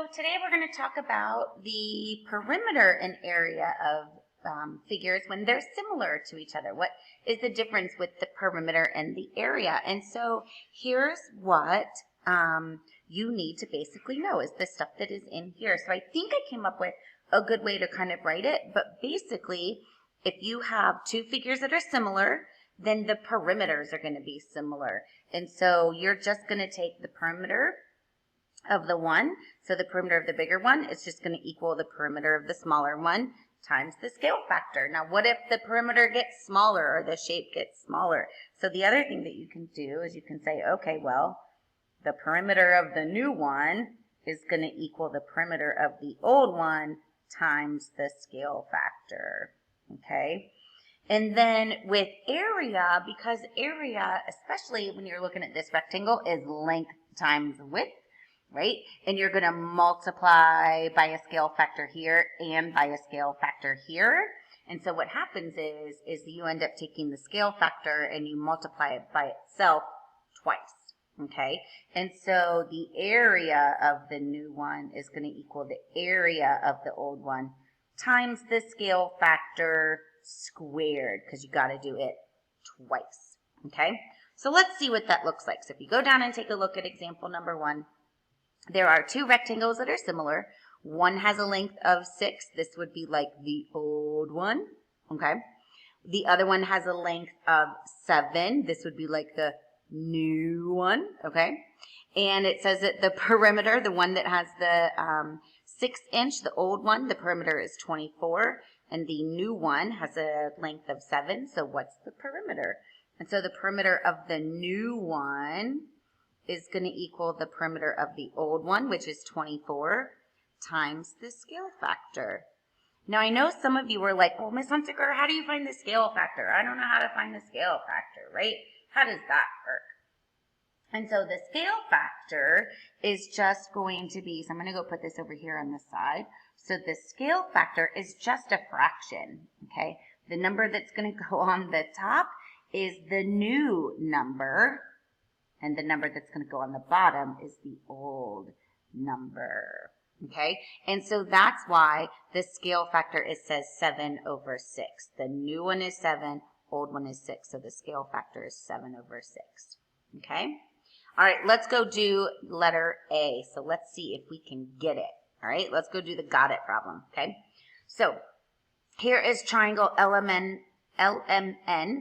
So today we're going to talk about the perimeter and area of figures when they're similar to each other. What is the difference with the perimeter and the area? And so here's what you need to basically know is the stuff that is in here. So I think I came up with a good way to kind of write it, but basically if you have two figures that are similar, then the perimeters are going to be similar. And so you're just going to take the perimeter of the one, so the perimeter of the bigger one is just going to equal the perimeter of the smaller one times the scale factor. Now, what if the perimeter gets smaller or the shape gets smaller? So the other thing that you can do is you can say, okay, well, the perimeter of the new one is going to equal the perimeter of the old one times the scale factor, okay? And then with area, because area, especially when you're looking at this rectangle, is length times width, right? And you're going to multiply by a scale factor here and by a scale factor here. And so what happens is you end up taking the scale factor and you multiply it by itself twice, okay? And so the area of the new one is going to equal the area of the old one times the scale factor squared, because you got to do it twice, okay? So let's see what that looks like. So if you go down and take a look at example number 1, there are two rectangles that are similar. One has a length of 6. This would be like the old one, okay? The other one has a length of 7. This would be like the new one, okay? And it says that the perimeter, the one that has the 6-inch, the old one, the perimeter is 24. And the new one has a length of 7. So what's the perimeter? And so the perimeter of the new one is going to equal the perimeter of the old one, which is 24, times the scale factor. Now, I know some of you were like, well, Miss Hunsaker, how do you find the scale factor? I don't know how to find the scale factor, right? How does that work? And so the scale factor is just going to be, so I'm going to go put this over here on the side. So the scale factor is just a fraction, okay? The number that's going to go on the top is the new number, and the number that's going to go on the bottom is the old number, okay? And so that's why the scale is says 7 over 6. The new one is 7, old one is 6, so the scale factor is 7 over 6, okay? All right, let's go do letter A. So let's see if we can get it, all right? Let's go do the got it problem, okay? So here is triangle LMN.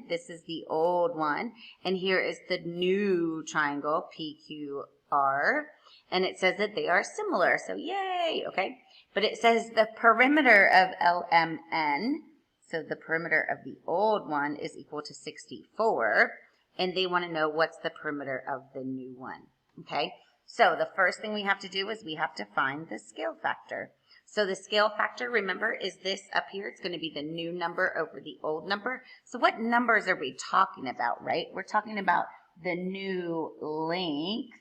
This is the old one, and here is the new triangle, PQR, and it says that they are similar, so yay, okay? But it says the perimeter of LMN, so the perimeter of the old one is equal to 64, and they want to know what's the perimeter of the new one, okay? So the first thing we have to do is we have to find the scale factor. So the scale factor, remember, is this up here. It's going to be the new number over the old number. So what numbers are we talking about, right? We're talking about the new length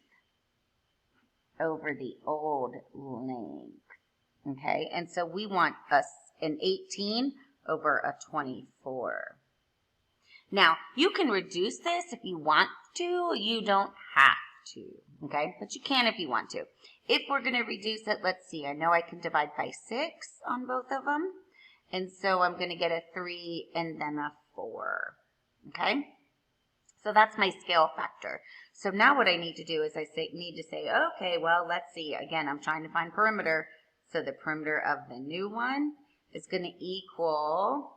over the old length, okay? And so we want an 18 over a 24. Now, you can reduce this if you want to. You don't have to, okay? But you can if you want to. If we're going to reduce it, let's see. I know I can divide by 6 on both of them. And so I'm going to get a 3 and then a 4, okay? So that's my scale factor. So now what I need to do is need to say, okay, well, let's see. Again, I'm trying to find perimeter. So the perimeter of the new one is going to equal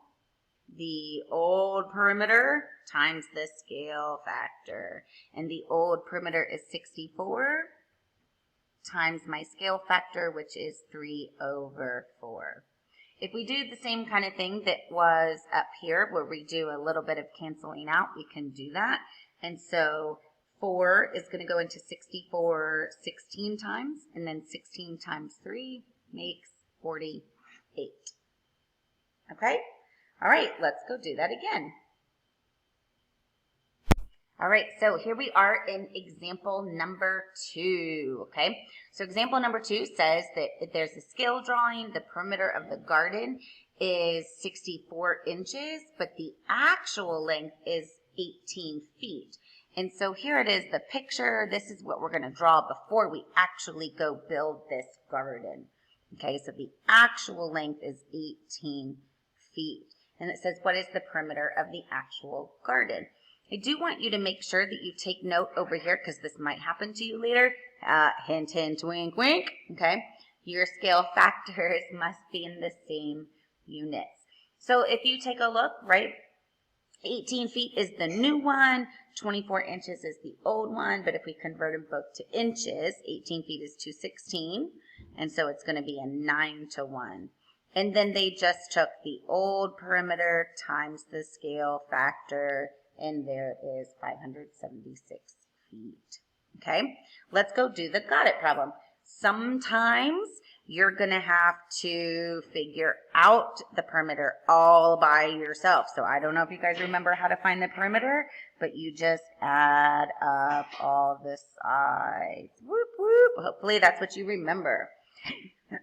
the old perimeter times the scale factor. And the old perimeter is 64 times my scale factor, which is 3 over 4. If we do the same kind of thing that was up here, where we do a little bit of canceling out, we can do that. And so 4 is going to go into 64 16 times, and then 16 times 3 makes 48. Okay? All right, let's go do that again. All right, so here we are in example number 2, okay? So example number 2 says that if there's a scale drawing, the perimeter of the garden is 64 inches, but the actual length is 18 feet. And so here it is, the picture. This is what we're going to draw before we actually go build this garden. Okay, so the actual length is 18 feet. And it says, what is the perimeter of the actual garden? I do want you to make sure that you take note over here because this might happen to you later. Hint, hint, wink, wink. Okay, your scale factors must be in the same units. So if you take a look, right, 18 feet is the new one, 24 inches is the old one, but if we convert them both to inches, 18 feet is 216, and so it's going to be a 9-to-1. And then they just took the old perimeter times the scale factor, and there is 576 feet. Okay, let's go do the got it problem. Sometimes you're going to have to figure out the perimeter all by yourself. So I don't know if you guys remember how to find the perimeter, but you just add up all the sides. Whoop, whoop. Hopefully that's what you remember.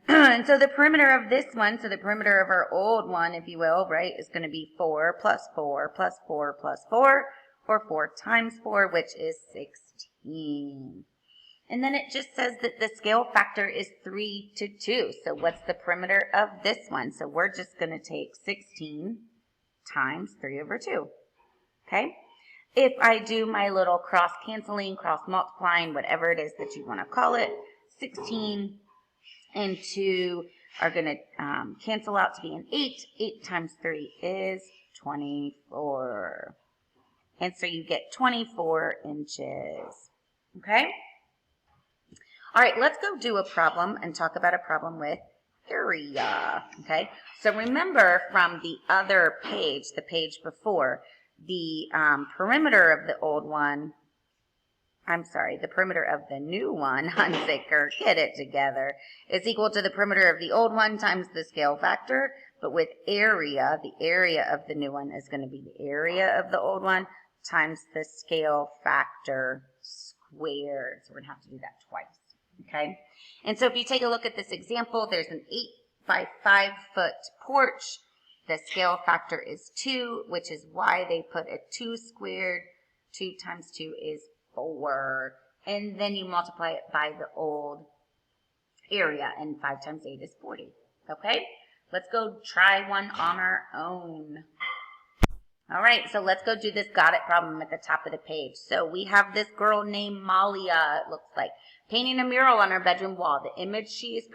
And so the perimeter of this one, so the perimeter of our old one, if you will, right, is going to be 4 plus 4 plus 4 plus 4, or 4 times 4, which is 16. And then it just says that the scale factor is 3-to-2. So what's the perimeter of this one? So we're just going to take 16 times 3/2. Okay? If I do my little cross canceling, cross multiplying, whatever it is that you want to call it, 16 and 2 are going to cancel out to be an 8. 8 times 3 is 24. And so you get 24 inches. Okay? All right, let's go do a problem and talk about a problem with area, okay? So remember from the other page, the page before, the perimeter of the old one, the perimeter of the new one, Hunziker, get it together, is equal to the perimeter of the old one times the scale factor, but with area, the area of the new one is going to be the area of the old one times the scale factor squared. So we're going to have to do that twice. Okay, and so if you take a look at this example, there's an 8 by 5 foot porch. The scale factor is 2, which is why they put a 2 squared. 2 times 2 is 4. And then you multiply it by the old area, and 5 times 8 is 40. Okay, let's go try one on our own. All right, so let's go do this got it problem at the top of the page. So we have this girl named Malia, it looks like, painting a mural on her bedroom wall. The image she is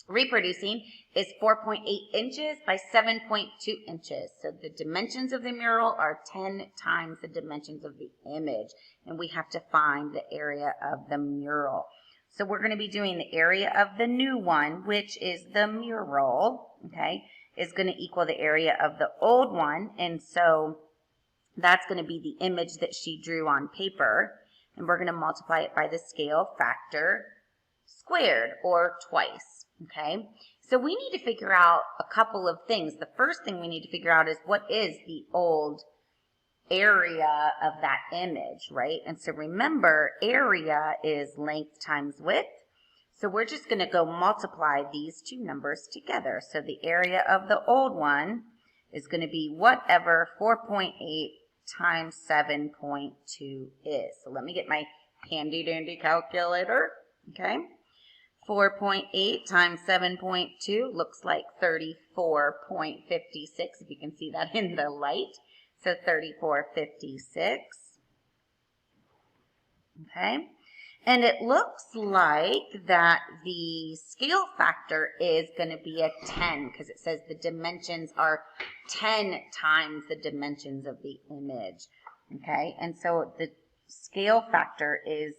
reproducing is 4.8 inches by 7.2 inches. So the dimensions of the mural are 10 times the dimensions of the image. And we have to find the area of the mural. So we're going to be doing the area of the new one, which is the mural, okay, is going to equal the area of the old one. And so that's going to be the image that she drew on paper. And we're going to multiply it by the scale factor squared, or twice, okay? So we need to figure out a couple of things. The first thing we need to figure out is what is the old area of that image, right? And so remember, area is length times width. So we're just going to go multiply these two numbers together. So the area of the old one is going to be whatever 4.8 times 7.2 is. So let me get my handy dandy calculator, okay? 4.8 times 7.2 looks like 34.56, if you can see that in the light. So 34.56, okay? And it looks like that the scale factor is going to be a 10 because it says the dimensions are 10 times the dimensions of the image, okay? And so the scale factor is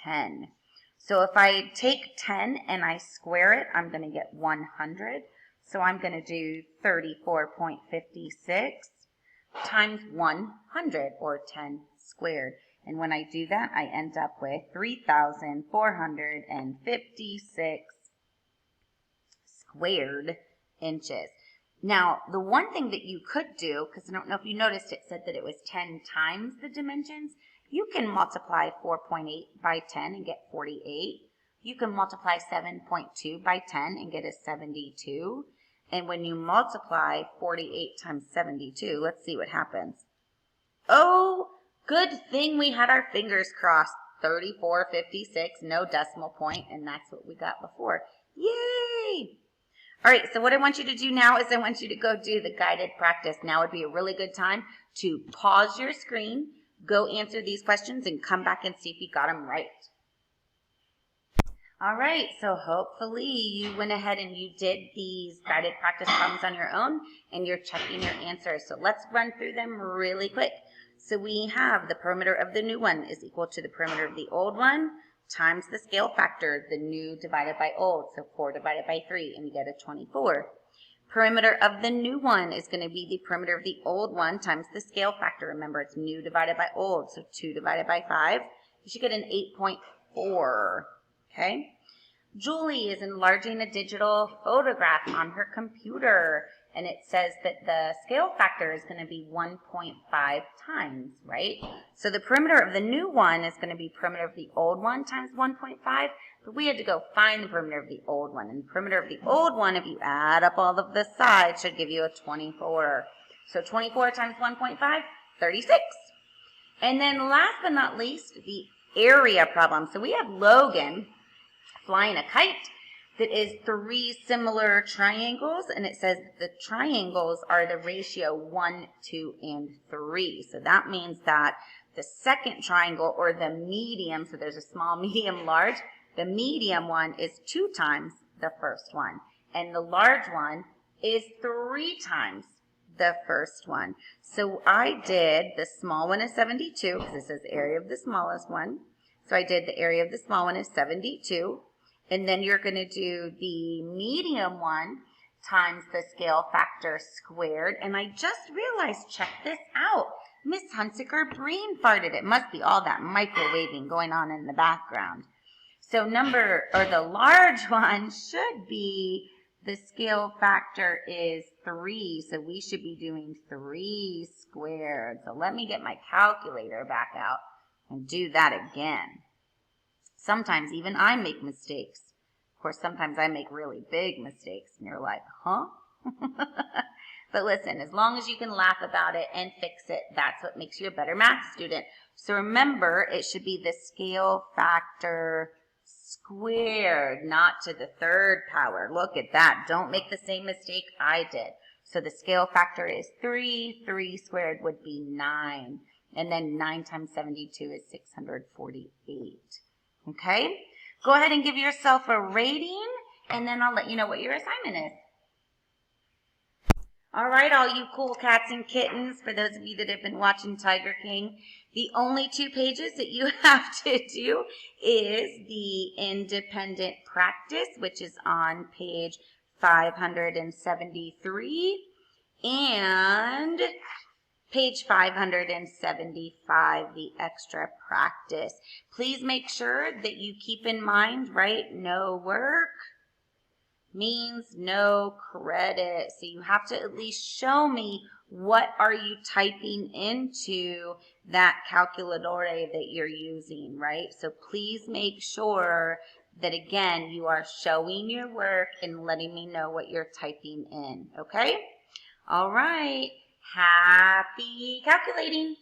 10. So if I take 10 and I square it, I'm going to get 100. So I'm going to do 34.56 times 100, or 10 squared. And when I do that, I end up with 3,456 squared inches. Now, the one thing that you could do, because I don't know if you noticed, it said that it was 10 times the dimensions. You can multiply 4.8 by 10 and get 48. You can multiply 7.2 by 10 and get a 72. And when you multiply 48 times 72, let's see what happens. Oh Good thing we had our fingers crossed. 3456, no decimal point, and that's what we got before. Yay! All right, so what I want you to do now is I want you to go do the guided practice. Now would be a really good time to pause your screen, go answer these questions, and come back and see if you got them right. All right, so hopefully you went ahead and you did these guided practice problems on your own, and you're checking your answers. So let's run through them really quick. So we have the perimeter of the new one is equal to the perimeter of the old one times the scale factor, the new divided by old. So 4 divided by 3, and you get a 24. Perimeter of the new one is going to be the perimeter of the old one times the scale factor. Remember, it's new divided by old, so 2 divided by 5. You should get an 8.4. Okay? Julie is enlarging a digital photograph on her computer, and it says that the scale factor is going to be 1.5 times, right? So the perimeter of the new one is going to be perimeter of the old one times 1.5, but we had to go find the perimeter of the old one. And the perimeter of the old one, if you add up all of the sides, should give you a 24. So 24 times 1.5, 36. And then last but not least, the area problem. So we have Logan flying a kite that is 3 similar triangles, and it says the triangles are the ratio 1, 2, and 3. So that means that the second triangle, or the medium, so there's a small, medium, large, the medium one is 2 times the first one, and the large one is 3 times the first one. So I did, the small one is 72, because it says area of the smallest one. So I did the area of the small one is 72. And then you're going to do the medium one times the scale factor squared. And I just realized, check this out. Miss Hunsiker brain farted. It must be all that microwaving going on in the background. So the large one should be, the scale factor is 3. So we should be doing 3 squared. So let me get my calculator back out and do that again. Sometimes even I make mistakes. Of course, sometimes I make really big mistakes, and you're like, huh? But listen, as long as you can laugh about it and fix it, that's what makes you a better math student. So remember, it should be the scale factor squared, not to the 3rd power. Look at that. Don't make the same mistake I did. So the scale factor is 3. 3 squared would be 9. And then 9 times 72 is 648. Okay? Go ahead and give yourself a rating, and then I'll let you know what your assignment is. All right, all you cool cats and kittens, for those of you that have been watching Tiger King, the only 2 pages that you have to do is the independent practice, which is on page 573, and page 575, the extra practice. Please make sure that you keep in mind, right, no work means no credit. So you have to at least show me what are you typing into that calculatore that you're using, right? So please make sure that, again, you are showing your work and letting me know what you're typing in, okay? All right. Happy calculating.